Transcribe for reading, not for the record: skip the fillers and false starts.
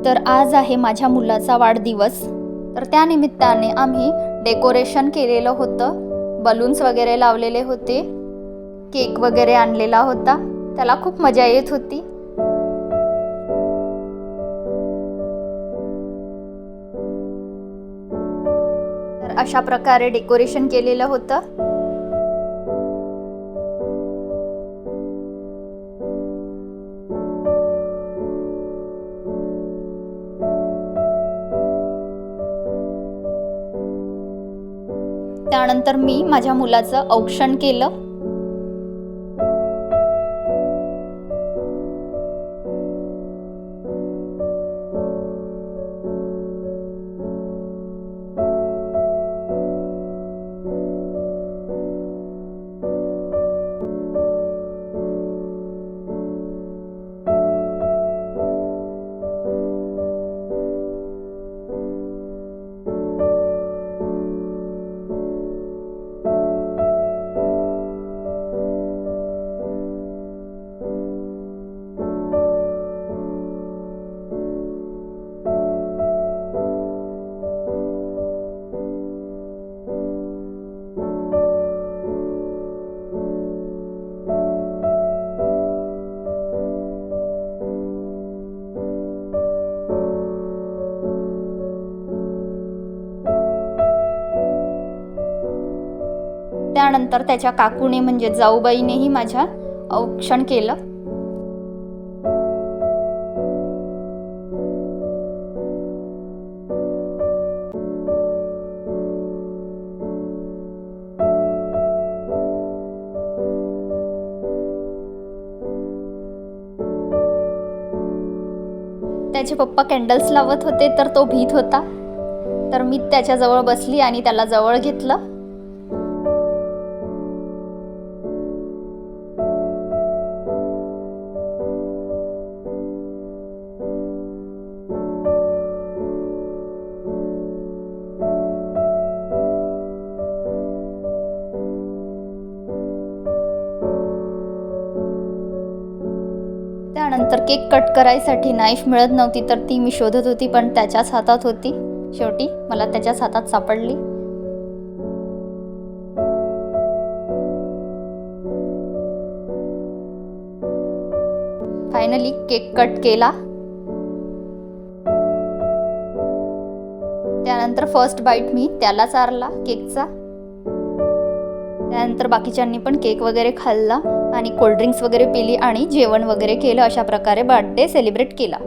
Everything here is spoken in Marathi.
तर आज आहे माझ्या मुलाचा वाढदिवस, तर त्या निमित्ताने आम्ही डेकोरेशन केलेलं होतं, बलून्स वगैरे लावलेले होते, केक वगैरे आणलेला होता, त्याला खूप मजा येत होती। तर अशा प्रकारे डेकोरेशन केलेलं होतं। त्यानंतर मी माझ्या मुलाचं औक्षण केलं। त्यानंतर त्याच्या काकूने म्हणजे जाऊबाईनेही माझ्या औक्षण केलं। त्याचे पप्पा कॅन्डल्स लावत होते, तर तो भीत होता, तर मी त्याच्याजवळ बसली आणि त्याला जवळ घेतलं। त्यानंतर केक कट करायसाठी नाईफ मिळत नव्हती, तर ती मी शोधत होती, पण त्याच्याच हातात होती। शेवटी मला त्याच्याच हातात सापडली। फायनली केक कट केला। त्यानंतर फर्स्ट बाईट मी त्याला चारला केकचा। त्यानंतर बाकीच्यांनी पण केक वगैरे खाल्ला आणि कोल्ड्रिंक्स वगैरे पिली आणि जेवण वगैरे केलं। अशा प्रकारे बर्थडे सेलिब्रेट केला।